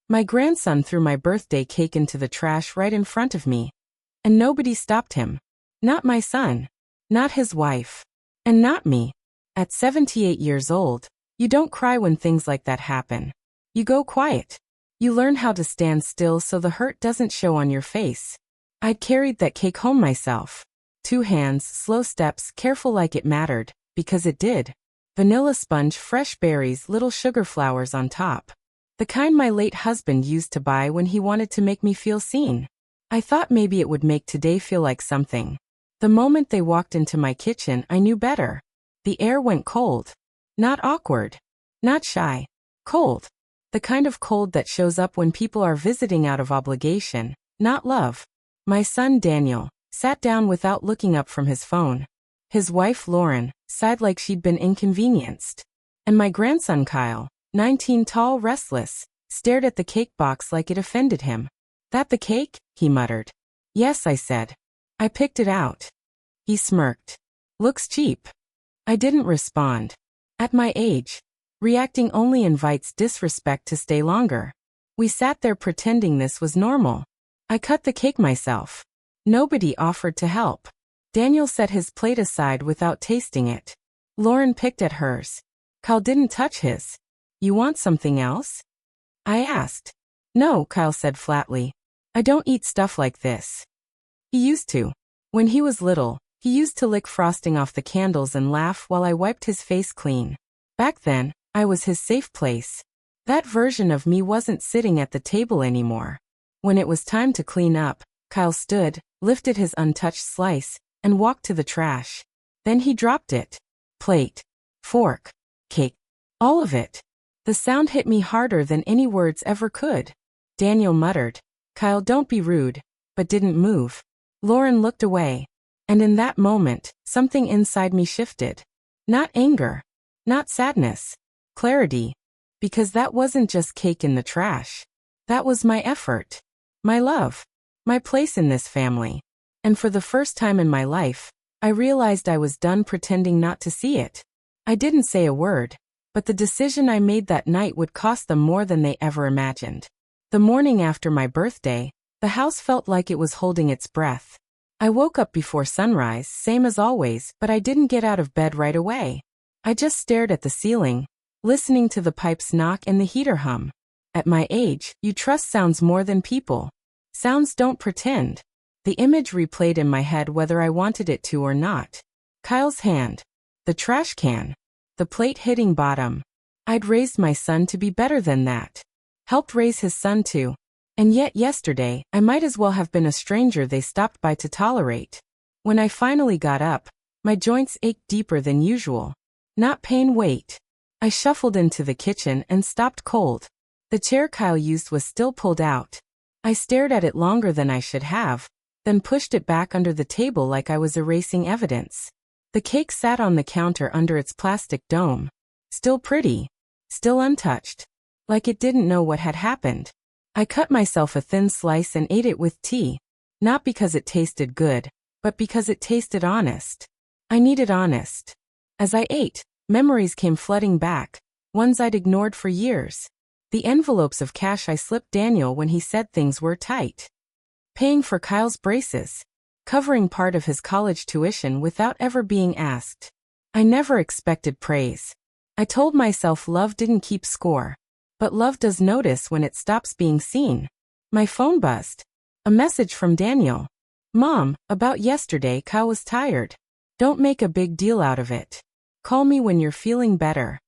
My grandson threw my birthday cake into the trash right in front of me. And nobody stopped him. Not my son. Not his wife. And not me. At 78 years old, you don't cry when things like that happen. You go quiet. You learn how to stand still so the hurt doesn't show on your face. I'd carried that cake home myself. 2 hands, slow steps, careful like it mattered, because it did. Vanilla sponge, fresh berries, little sugar flowers on top. The kind my late husband used to buy when he wanted to make me feel seen. I thought maybe it would make today feel like something. The moment they walked into my kitchen, I knew better. The air went cold. Not awkward. Not shy. Cold. The kind of cold that shows up when people are visiting out of obligation, not love. My son Daniel sat down without looking up from his phone. His wife Lauren sighed like she'd been inconvenienced. And my grandson Kyle, 19, tall, restless, stared at the cake box like it offended him. That the cake? He muttered. Yes, I said. I picked it out. He smirked. Looks cheap. I didn't respond. At my age, reacting only invites disrespect to stay longer. We sat there pretending this was normal. I cut the cake myself. Nobody offered to help. Daniel set his plate aside without tasting it. Lauren picked at hers. Kyle didn't touch his. You want something else? I asked. No, Kyle said flatly. I don't eat stuff like this. He used to. When he was little, he used to lick frosting off the candles and laugh while I wiped his face clean. Back then, I was his safe place. That version of me wasn't sitting at the table anymore. When it was time to clean up, Kyle stood, lifted his untouched slice, and walked to the trash. Then he dropped it. Plate. Fork. Cake. All of it. The sound hit me harder than any words ever could. Daniel muttered, Kyle, don't be rude, but didn't move. Lauren looked away. And in that moment, something inside me shifted. Not anger. Not sadness. Clarity. Because that wasn't just cake in the trash. That was my effort. My love. My place in this family. And for the first time in my life, I realized I was done pretending not to see it. I didn't say a word, but the decision I made that night would cost them more than they ever imagined. The morning after my birthday, the house felt like it was holding its breath. I woke up before sunrise, same as always, but I didn't get out of bed right away. I just stared at the ceiling, listening to the pipes knock and the heater hum. At my age, you trust sounds more than people. Sounds don't pretend. The image replayed in my head whether I wanted it to or not. Kyle's hand. The trash can. The plate hitting bottom. I'd raised my son to be better than that. Helped raise his son too. And yet yesterday, I might as well have been a stranger they stopped by to tolerate. When I finally got up, my joints ached deeper than usual. Not pain, weight. I shuffled into the kitchen and stopped cold. The chair Kyle used was still pulled out. I stared at it longer than I should have, then pushed it back under the table like I was erasing evidence. The cake sat on the counter under its plastic dome. Still pretty. Still untouched. Like it didn't know what had happened. I cut myself a thin slice and ate it with tea. Not because it tasted good, but because it tasted honest. I needed honest. As I ate, memories came flooding back, ones I'd ignored for years. The envelopes of cash I slipped Daniel when he said things were tight. Paying for Kyle's braces. Covering part of his college tuition without ever being asked. I never expected praise. I told myself love didn't keep score. But love does notice when it stops being seen. My phone buzzed. A message from Daniel. Mom, about yesterday, Kyle was tired. Don't make a big deal out of it. Call me when you're feeling better.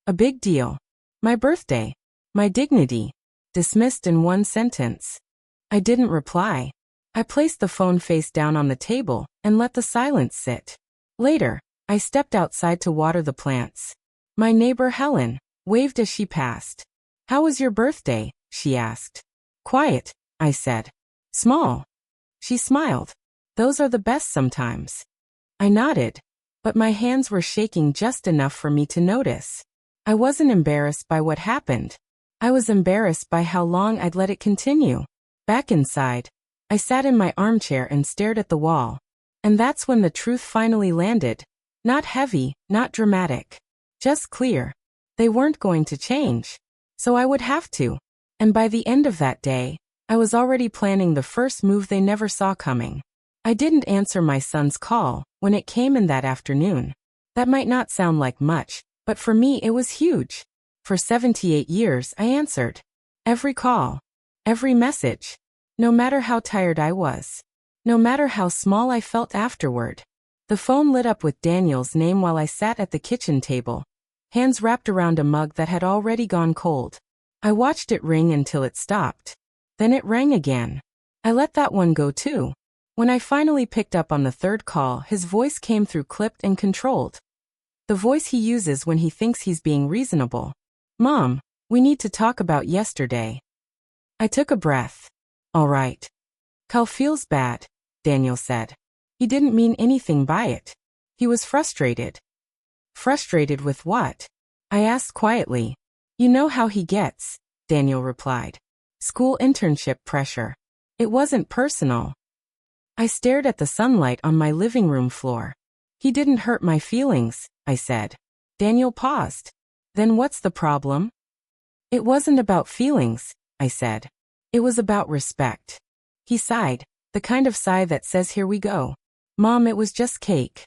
A big deal. My birthday. My dignity. Dismissed in one sentence. I didn't reply. I placed the phone face down on the table and let the silence sit. Later, I stepped outside to water the plants. My neighbor Helen waved as she passed. How was your birthday? She asked. Quiet, I said. Small. She smiled. Those are the best sometimes. I nodded, but my hands were shaking just enough for me to notice. I wasn't embarrassed by what happened. I was embarrassed by how long I'd let it continue. Back inside, I sat in my armchair and stared at the wall. And that's when the truth finally landed. Not heavy, not dramatic. Just clear. They weren't going to change. So I would have to. And by the end of that day, I was already planning the first move they never saw coming. I didn't answer my son's call when it came in that afternoon. That might not sound like much, but for me it was huge. For 78 years I answered. Every call. Every message. No matter how tired I was. No matter how small I felt afterward. The phone lit up with Daniel's name while I sat at the kitchen table, hands wrapped around a mug that had already gone cold. I watched it ring until it stopped. Then it rang again. I let that one go too. When I finally picked up on the third call, his voice came through clipped and controlled. The voice he uses when he thinks he's being reasonable. Mom, we need to talk about yesterday. I took a breath. All right. Cal feels bad, Daniel said. He didn't mean anything by it. He was frustrated. Frustrated with what? I asked quietly. You know how he gets, Daniel replied. School internship pressure. It wasn't personal. I stared at the sunlight on my living room floor. He didn't hurt my feelings, I said. Daniel paused. Then what's the problem? It wasn't about feelings, I said. It was about respect. He sighed, the kind of sigh that says here we go. Mom, it was just cake.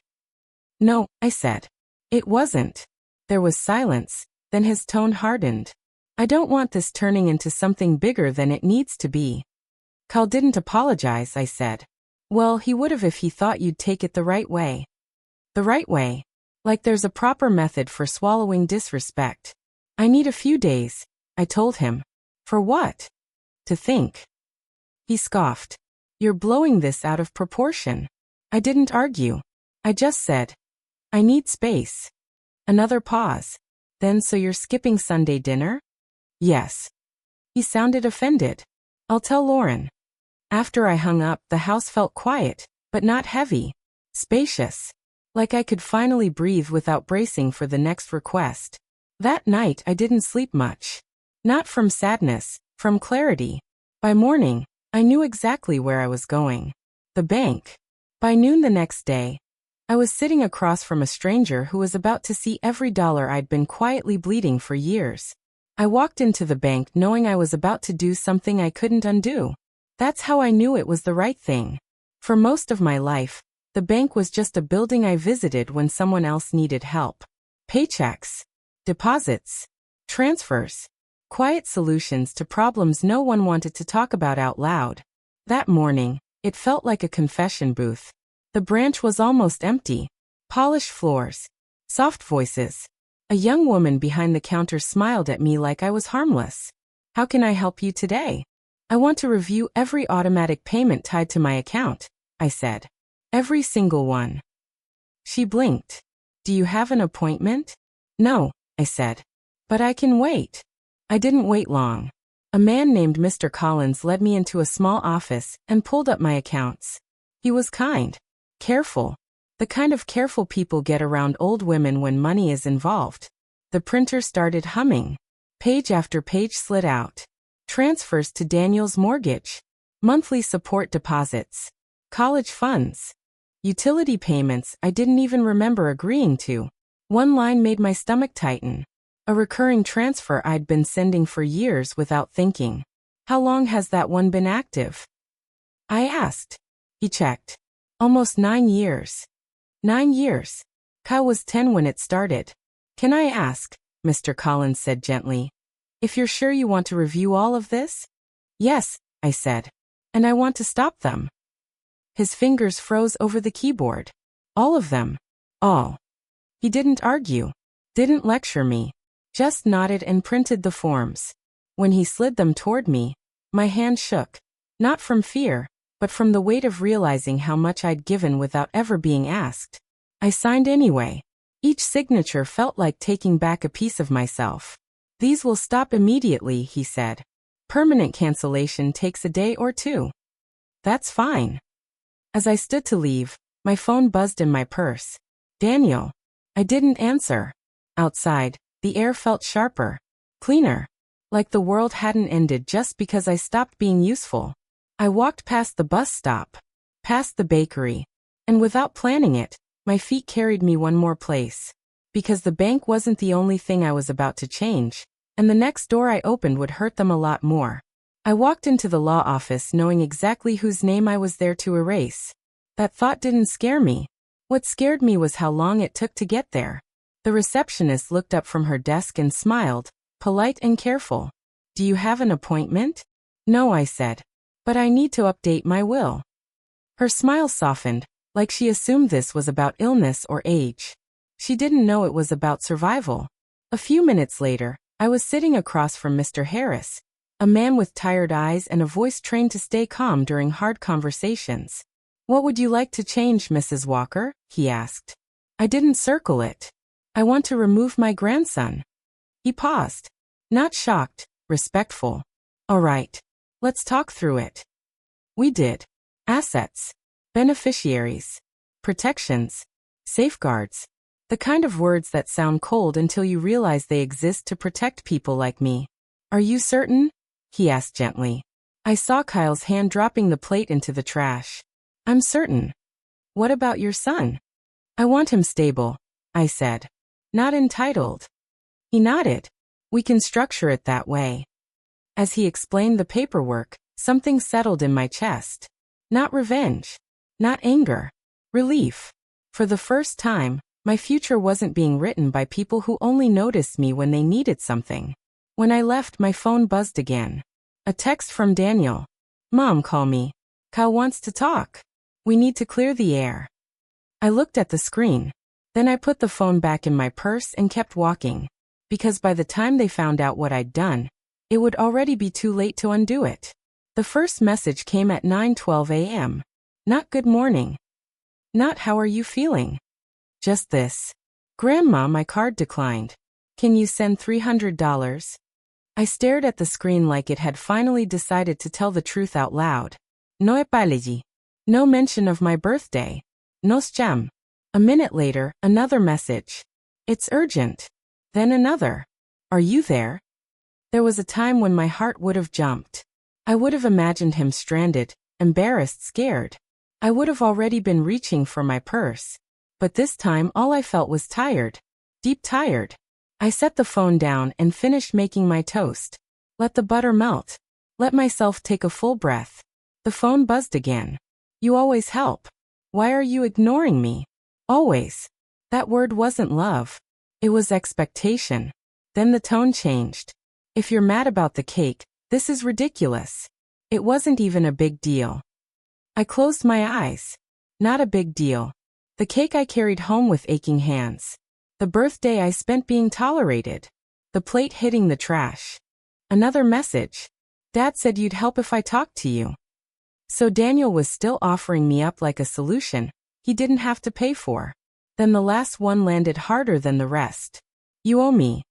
No, I said. It wasn't. There was silence, then his tone hardened. I don't want this turning into something bigger than it needs to be. Cal didn't apologize, I said. Well, he would have if he thought you'd take it the right way. The right way? Like there's a proper method for swallowing disrespect. I need a few days, I told him. For what? To think. He scoffed. You're blowing this out of proportion. I didn't argue. I just said, I need space. Another pause. Then so you're skipping Sunday dinner? Yes. He sounded offended. I'll tell Lauren. After I hung up, the house felt quiet, but not heavy. Spacious. Like I could finally breathe without bracing for the next request. That night I didn't sleep much. Not from sadness, from clarity. By morning, I knew exactly where I was going. The bank. By noon the next day, I was sitting across from a stranger who was about to see every dollar I'd been quietly bleeding for years. I walked into the bank knowing I was about to do something I couldn't undo. That's how I knew it was the right thing. For most of my life, the bank was just a building I visited when someone else needed help. Paychecks, deposits, transfers, quiet solutions to problems no one wanted to talk about out loud. That morning, it felt like a confession booth. The branch was almost empty. Polished floors, soft voices. A young woman behind the counter smiled at me like I was harmless. How can I help you today? I want to review every automatic payment tied to my account, I said. Every single one. She blinked. Do you have an appointment? No, I said. But I can wait. I didn't wait long. A man named Mr. Collins led me into a small office and pulled up my accounts. He was kind. Careful. The kind of careful people get around old women when money is involved. The printer started humming. Page after page slid out. Transfers to Daniel's mortgage. Monthly support deposits. College funds. Utility payments I didn't even remember agreeing to. One line made my stomach tighten. A recurring transfer I'd been sending for years without thinking. How long has that one been active? I asked. He checked. Almost 9 years. 9 years. Kyle was 10 when it started. Can I ask, Mr. Collins said gently, if you're sure you want to review all of this? Yes, I said. And I want to stop them. His fingers froze over the keyboard. All of them. All. He didn't argue. Didn't lecture me. Just nodded and printed the forms. When he slid them toward me, my hand shook. Not from fear, but from the weight of realizing how much I'd given without ever being asked. I signed anyway. Each signature felt like taking back a piece of myself. These will stop immediately, he said. Permanent cancellation takes a day or two. That's fine. As I stood to leave, my phone buzzed in my purse. Daniel. I didn't answer. Outside, the air felt sharper, cleaner, like the world hadn't ended just because I stopped being useful. I walked past the bus stop, past the bakery, and without planning it, my feet carried me one more place. Because the bank wasn't the only thing I was about to change. and the next door I opened would hurt them a lot more. I walked into the law office knowing exactly whose name I was there to erase. That thought didn't scare me. What scared me was how long it took to get there. The receptionist looked up from her desk and smiled, polite and careful. "Do you have an appointment?" "No," I said. "But I need to update my will." Her smile softened, like she assumed this was about illness or age. She didn't know it was about survival. A few minutes later, I was sitting across from Mr. Harris, a man with tired eyes and a voice trained to stay calm during hard conversations. "What would you like to change, Mrs. Walker?" he asked. I didn't circle it. "I want to remove my grandson." He paused. Not shocked, respectful. "All right. Let's talk through it." We did. Assets. Beneficiaries. Protections. Safeguards. The kind of words that sound cold until you realize they exist to protect people like me. "Are you certain?" he asked gently. I saw Kyle's hand dropping the plate into the trash. "I'm certain." "What about your son?" "I want him stable," I said. "Not entitled." He nodded. "We can structure it that way." As he explained the paperwork, something settled in my chest. Not revenge. Not anger. Relief. For the first time, my future wasn't being written by people who only noticed me when they needed something. When I left, my phone buzzed again. A text from Daniel. "Mom, call me. Kyle wants to talk. We need to clear the air." I looked at the screen. Then I put the phone back in my purse and kept walking. Because by the time they found out what I'd done, it would already be too late to undo it. The first message came at 9:12 a.m. Not "good morning." Not "how are you feeling." Just this. "Grandma, my card declined. Can you send $300? I stared at the screen like it had finally decided to tell the truth out loud. No apology. No mention of my birthday. No scam. A minute later, another message. "It's urgent." Then another. "Are you there?" There was a time when my heart would have jumped. I would have imagined him stranded, embarrassed, scared. I would have already been reaching for my purse. But this time all I felt was tired. Deep tired. I set the phone down and finished making my toast. Let the butter melt. Let myself take a full breath. The phone buzzed again. "You always help. Why are you ignoring me?" Always. That word wasn't love. It was expectation. Then the tone changed. "If you're mad about the cake, this is ridiculous. It wasn't even a big deal." I closed my eyes. Not a big deal. The cake I carried home with aching hands. The birthday I spent being tolerated. The plate hitting the trash. Another message. "Dad said you'd help if I talked to you." So Daniel was still offering me up like a solution he didn't have to pay for. Then the last one landed harder than the rest. "You owe me."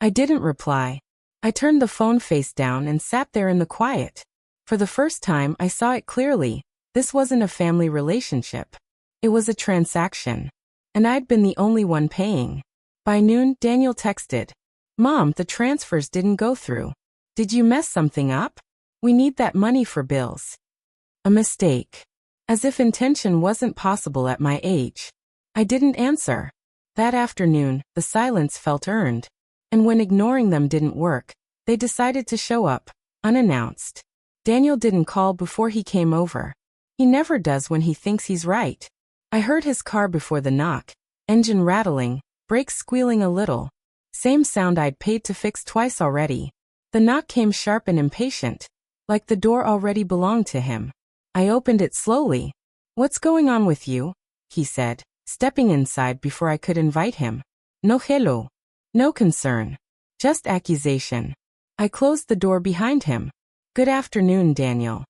I didn't reply. I turned the phone face down and sat there in the quiet. For the first time, I saw it clearly. This wasn't a family relationship. It was a transaction. And I'd been the only one paying. By noon, Daniel texted. "Mom, the transfers didn't go through. Did you mess something up? We need that money for bills." A mistake. As if intention wasn't possible at my age. I didn't answer. That afternoon, the silence felt earned. And when ignoring them didn't work, they decided to show up, unannounced. Daniel didn't call before he came over. He never does when he thinks he's right. I heard his car before the knock, engine rattling, brakes squealing a little. Same sound I'd paid to fix twice already. The knock came sharp and impatient, like the door already belonged to him. I opened it slowly. "What's going on with you?" he said, stepping inside before I could invite him. No hello. No concern. Just accusation. I closed the door behind him. "Good afternoon, Daniel."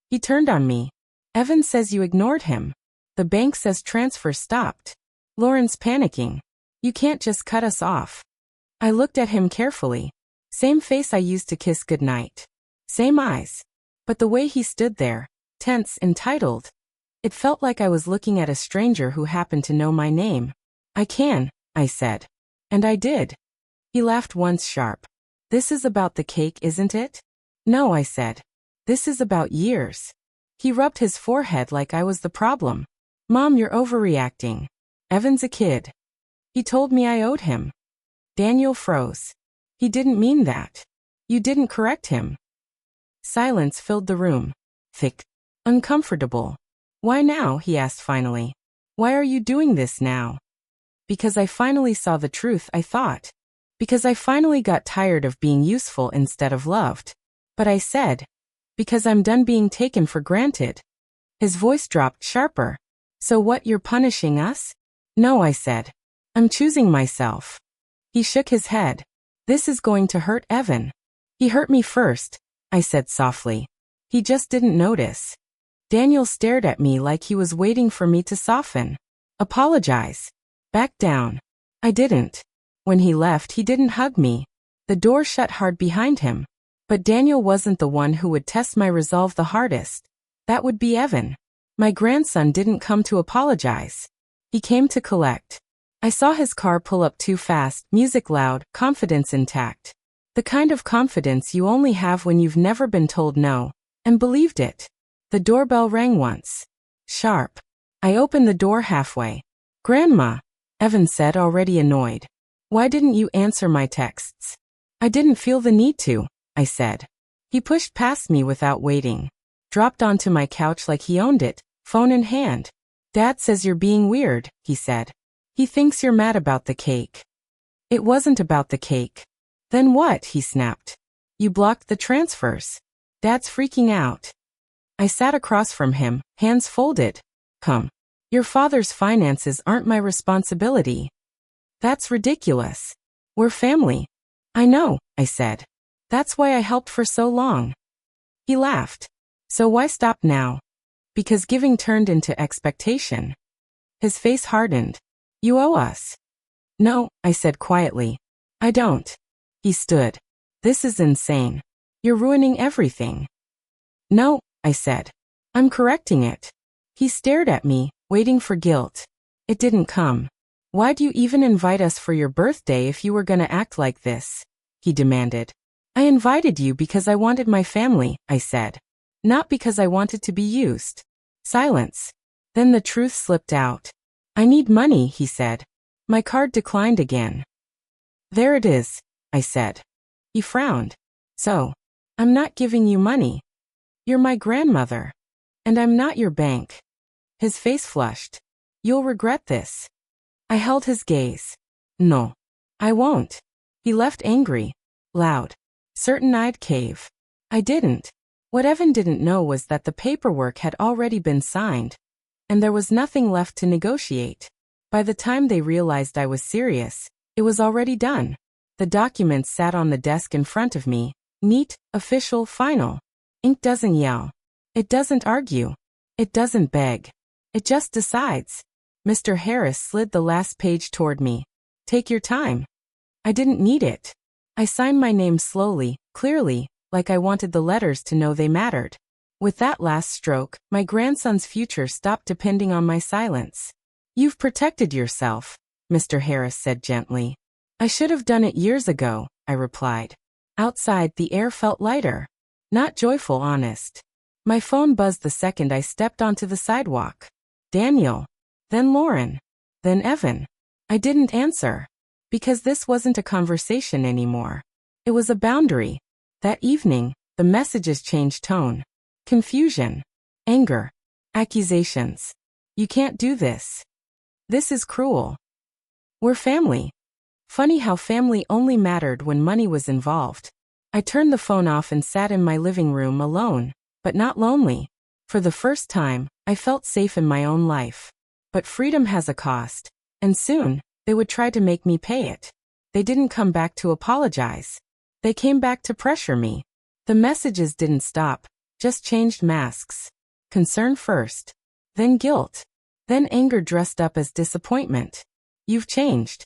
He turned on me. "Evan says you ignored him. The bank says transfer stopped. Lauren's panicking. You can't just cut us off." I looked at him carefully. Same face I used to kiss goodnight. Same eyes. But the way he stood there, tense, entitled. It felt like I was looking at a stranger who happened to know my name. "I can," I said. And I did. He laughed once sharp. "This is about the cake, isn't it?" "No," I said. "This is about years." He rubbed his forehead like I was the problem. "Mom, you're overreacting. Evan's a kid." He told me I owed him. Daniel froze. He didn't mean that. You didn't correct him. Silence filled the room. Thick. Uncomfortable. Why now? He asked finally. Why are you doing this now? Because I finally saw the truth, I thought. Because I finally got tired of being useful instead of loved. But I said, because I'm done being taken for granted. His voice dropped sharper. So what, you're punishing us? No, I said. I'm choosing myself. He shook his head. This is going to hurt Evan. He hurt me first, I said softly. He just didn't notice. Daniel stared at me like he was waiting for me to soften. Apologize. Back down. I didn't. When he left, he didn't hug me. The door shut hard behind him. But Daniel wasn't the one who would test my resolve the hardest. That would be Evan. My grandson didn't come to apologize. He came to collect. I saw his car pull up too fast, music loud, confidence intact. The kind of confidence you only have when you've never been told no, and believed it. The doorbell rang once. Sharp. I opened the door halfway. Grandma, Evan said, already annoyed. Why didn't you answer my texts? I didn't feel the need to, I said. He pushed past me without waiting. Dropped onto my couch like he owned it, phone in hand. Dad says you're being weird, he said. He thinks you're mad about the cake. It wasn't about the cake. Then what? He snapped. You blocked the transfers. Dad's freaking out. I sat across from him, hands folded. Come. Your father's finances aren't my responsibility. That's ridiculous. We're family. I know, I said. That's why I helped for so long. He laughed. So why stop now? Because giving turned into expectation. His face hardened. You owe us. No, I said quietly. I don't. He stood. This is insane. You're ruining everything. No, I said. I'm correcting it. He stared at me, waiting for guilt. It didn't come. Why'd you even invite us for your birthday if you were gonna act like this? He demanded. I invited you because I wanted my family, I said. Not because I wanted to be used. Silence. Then the truth slipped out. I need money, he said. My card declined again. There it is, I said. He frowned. So, I'm not giving you money. You're my grandmother. And I'm not your bank. His face flushed. You'll regret this. I held his gaze. No. I won't. He left angry. Loud. Certain I'd cave. I didn't. What Evan didn't know was that the paperwork had already been signed. And there was nothing left to negotiate. By the time they realized I was serious, it was already done. The documents sat on the desk in front of me. Neat, official, final. Ink doesn't yell. It doesn't argue. It doesn't beg. It just decides. Mr. Harris slid the last page toward me. Take your time. I didn't need it. I signed my name slowly, clearly, like I wanted the letters to know they mattered. With that last stroke, my grandson's future stopped depending on my silence. You've protected yourself, Mr. Harris said gently. I should have done it years ago, I replied. Outside, the air felt lighter. Not joyful, honest. My phone buzzed the second I stepped onto the sidewalk. Daniel. Then Lauren. Then Evan. I didn't answer. Because this wasn't a conversation anymore. It was a boundary. That evening, the messages changed tone. Confusion. Anger. Accusations. You can't do this. This is cruel. We're family. Funny how family only mattered when money was involved. I turned the phone off and sat in my living room alone, but not lonely. For the first time, I felt safe in my own life. But freedom has a cost, and soon, they would try to make me pay it. They didn't come back to apologize. They came back to pressure me. The messages didn't stop, just changed masks. Concern first, then guilt, then anger dressed up as disappointment. You've changed.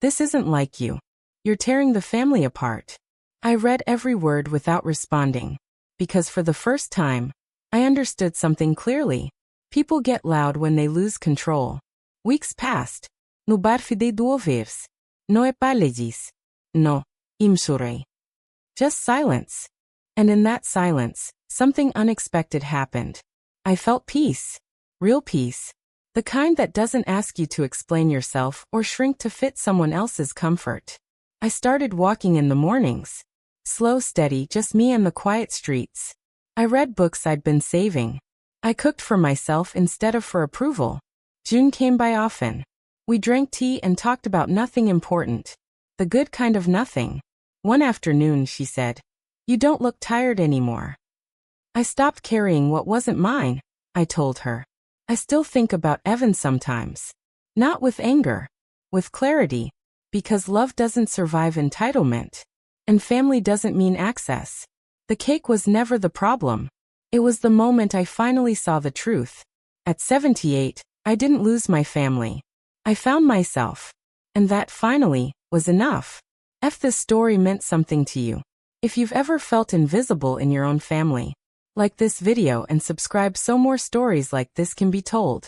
This isn't like you. You're tearing the family apart. I read every word without responding, because for the first time, I understood something clearly. People get loud when they lose control. Weeks passed. No barfidei do overs. No epalegis. No. Imsurei. Just silence. And in that silence, something unexpected happened. I felt peace. Real peace. The kind that doesn't ask you to explain yourself or shrink to fit someone else's comfort. I started walking in the mornings. Slow, steady, just me and the quiet streets. I read books I'd been saving. I cooked for myself instead of for approval. June came by often. We drank tea and talked about nothing important. The good kind of nothing. One afternoon, she said, "You don't look tired anymore." I stopped carrying what wasn't mine, I told her. I still think about Evan sometimes. Not with anger. With clarity. Because love doesn't survive entitlement. And family doesn't mean access. The cake was never the problem. It was the moment I finally saw the truth. At 78, I didn't lose my family. I found myself. And that finally was enough. If this story meant something to you, if you've ever felt invisible in your own family, like this video and subscribe so more stories like this can be told.